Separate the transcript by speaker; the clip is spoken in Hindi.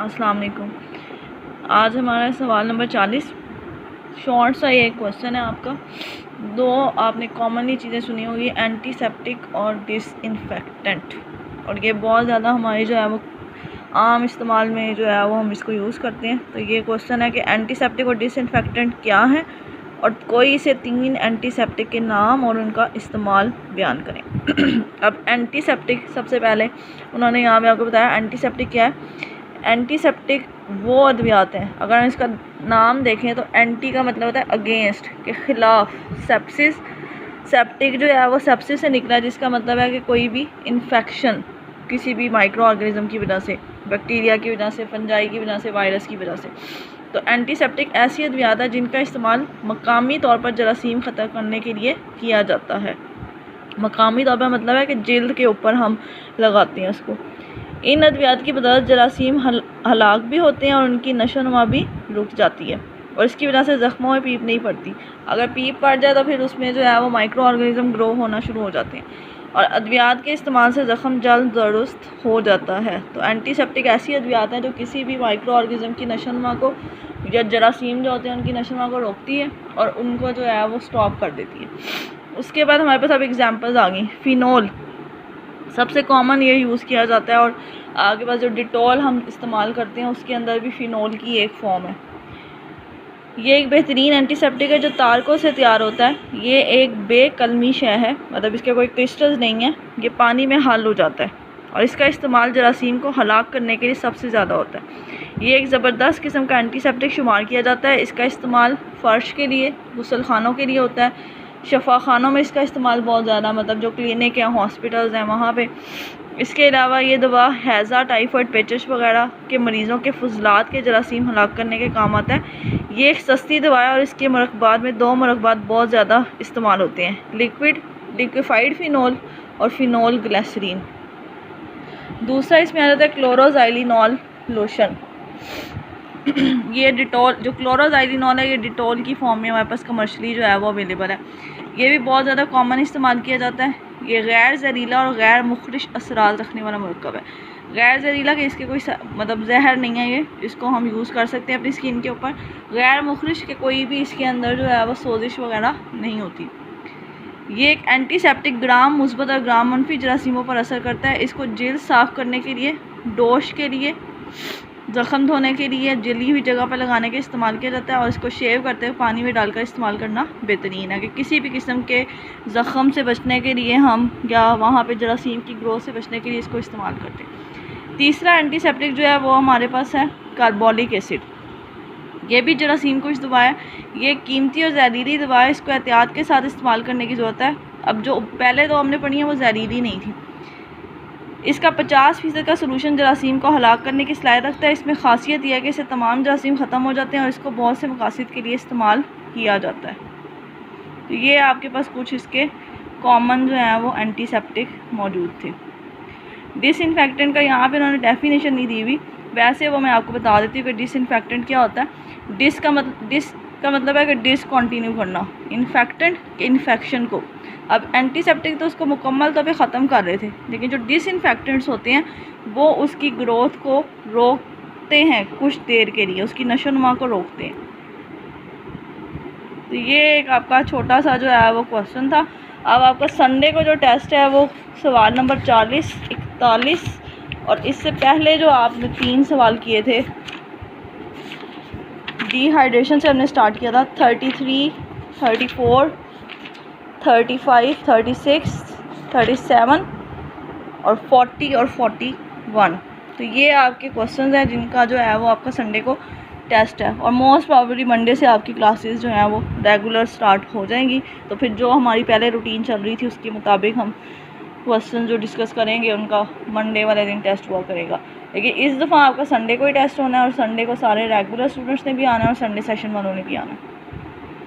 Speaker 1: अस्सलाम वालेकुम। आज हमारा सवाल नंबर 40 शॉर्ट सा ये क्वेश्चन है आपका। दो आपने कॉमनली चीज़ें सुनी होगी, एंटीसेप्टिक और डिसइंफेक्टेंट, और ये बहुत ज़्यादा हमारी जो है वो आम इस्तेमाल में जो है वो हम इसको यूज़ करते हैं। तो ये क्वेश्चन है कि एंटीसेप्टिक और डिसइंफेक्टेंट क्या है और कोई से 3 एंटीसेप्टिक के नाम और उनका इस्तेमाल बयान करें। अब एंटीसेप्टिक सबसे पहले उन्होंने यहाँ पे आपको बताया एंटीसेप्टिक क्या है। एंटीसेप्टिक वो अद्वियात हैं, अगर हम इसका नाम देखें तो एंटी का मतलब होता है अगेंस्ट, के ख़िलाफ़। सेप्सिस, सेप्टिक जो है वो सेप्सिस से निकला है, जिसका मतलब है कि कोई भी इन्फेक्शन किसी भी माइक्रो ऑर्गेनिज्म की वजह से, बैक्टीरिया की वजह से, फंजाई की वजह से, वायरस की वजह से। तो एंटीसेप्टिक ऐसी अद्वियात है जिनका इस्तेमाल मकामी तौर पर जरासीम ख़त्म करने के लिए किया जाता है। मकामी तौर पर मतलब है कि जल्द के ऊपर हम लगाते हैं उसको। इन अद्वियात की बदौलत जरासीम हलाक भी होते हैं और उनकी नशोनुमा भी रुक जाती है, और इसकी वजह से ज़ख्मों में पीप नहीं पड़ती। अगर पीप पड़ जाए तो फिर उसमें जो है वो माइक्रो ऑर्गेनिज्म ग्रो होना शुरू हो जाते हैं, और अद्वियात के इस्तेमाल से ज़ख्म जल्द दुरुस्त हो जाता है। तो एंटीसेप्टिक ऐसी अद्वियात हैं जो किसी भी माइक्रो ऑर्गेनिज्म की नशोनुमा को, या जरासीम जो होते हैं उनकी नशोनुमा को रोकती है और उनको जो है वो स्टॉप कर देती है। उसके बाद हमारे पास अब एग्जांपल्स आ गई। फिनोल सबसे कॉमन ये यूज़ किया जाता है, और आगे पास जो डिटॉल हम इस्तेमाल करते हैं उसके अंदर भी फिनोल की एक फॉर्म है। ये एक बेहतरीन एंटीसेप्टिक है जो तारकों से तैयार होता है। ये एक बेकलमी शय है, मतलब इसके कोई क्रिस्टल्स नहीं है, ये पानी में हल हो जाता है, और इसका इस्तेमाल जरासीम को हलाक करने के लिए सबसे ज़्यादा होता है। ये एक ज़बरदस्त किस्म का एंटीसेप्टिक शुमार किया जाता है। इसका इस्तेमाल फ़र्श के लिए, गुसल खानों के लिए होता है, शफा खानों में इसका इस्तेमाल बहुत ज़्यादा, मतलब जो क्लिनिक हैं, हॉस्पिटल्स हैं, वहाँ पे। इसके अलावा ये दवा हैज़ा, टाइफाइड, पेचिश वगैरह के मरीज़ों के फुजलात के जरासीम हलाक करने के काम आता है। ये एक सस्ती दवा है और इसके मरकबात में 2 मरकबात बहुत ज़्यादा इस्तेमाल होते हैं, लिक्विफाइड फ़िनोल और फ़िनोल ग्लिसरीन। दूसरा इसमें आ जाता है क्लोरोज़ाइलिनॉल लोशन। ये डिटॉल, जो क्लोरोज़ाइलिनॉल है, ये डिटॉल की फॉर्म में हमारे पास कमर्शली जो है वो अवेलेबल है। ये भी बहुत ज़्यादा कॉमन इस्तेमाल किया जाता है। ये गैर जहरीला और गैर मुखरिश असरात रखने वाला मरकब है। गैर जहरीला कि इसके कोई मतलब जहर नहीं है, ये इसको हम यूज़ कर सकते हैं अपनी स्किन के ऊपर। गैर मुखरिश के कोई भी इसके अंदर जो है वो सोजिश वगैरह नहीं होती। ये एक एंटीसेप्टिक ग्राम मुस्बत और ग्राम मनफी जरासीमों पर असर करता है। इसको जल्द साफ़ करने के लिए, डोश के लिए, ज़ख़म धोने के लिए, जली हुई जगह पर लगाने के इस्तेमाल किया जाता है, और इसको शेव करते हुए पानी में डालकर इस्तेमाल करना बेहतरीन है कि किसी भी किस्म के ज़ख़म से बचने के लिए हम, या वहाँ पे जरासीम की ग्रोथ से बचने के लिए इसको इस्तेमाल करते हैं। तीसरा एंटीसेप्टिक जो है वो हमारे पास है कार्बोलिक एसिड। ये भी जरासीम को इस दवा है। ये कीमती और जहरीली दवा है, इसको एहतियात के साथ इस्तेमाल करने की ज़रूरत है। अब जो पहले तो हमने पढ़ी है वो जहरीली नहीं थी। इसका 50% का सोलूशन जरासीम को हलाक करने की सलाहियत रखता है। इसमें खासियत यह है कि इससे तमाम जरासीम ख़त्म हो जाते हैं और इसको बहुत से मकासद के लिए इस्तेमाल किया जाता है। तो ये आपके पास कुछ इसके कॉमन जो है वो एंटीसेप्टिक मौजूद थे। डिसइंफेक्टेंट का यहाँ पे उन्होंने डेफिनेशन नहीं दी हुई, वैसे वो मैं आपको बता देती हूँ कि डिसइंफेक्टेंट क्या होता है। डिस का मतलब है कि डिसकंटिन्यू करना, इन्फेक्टेंट इन्फेक्शन को। अब एंटीसेप्टिक तो उसको मुकम्मल तौर पे ख़त्म कर रहे थे, लेकिन जो डिसइंफेक्टेंट्स होते हैं वो उसकी ग्रोथ को रोकते हैं कुछ देर के लिए, उसकी नशोनुमा को रोकते हैं। तो ये एक आपका छोटा सा जो है वो क्वेश्चन था। अब आपका संडे को जो टेस्ट है वो सवाल नंबर 40, 41, और इससे पहले जो आपने 3 सवाल किए थे डिहाइड्रेशन से हमने स्टार्ट किया था, 33, 34, 35, 36, 37 और 40 और 41। तो ये आपके क्वेश्चंस हैं जिनका जो है वो आपका संडे को टेस्ट है, और मोस्ट प्रॉबेबली मंडे से आपकी क्लासेस जो हैं वो रेगुलर स्टार्ट हो जाएंगी। तो फिर जो हमारी पहले रूटीन चल रही थी उसके मुताबिक हम क्वेश्चन जो डिस्कस करेंगे उनका मंडे वाले दिन टेस्ट हुआ करेगा। लेकिन इस दफ़ा आपका संडे को ही टेस्ट होना है, और संडे को सारे रेगुलर स्टूडेंट्स ने भी आना है और संडे सेशन वालों ने भी आना है।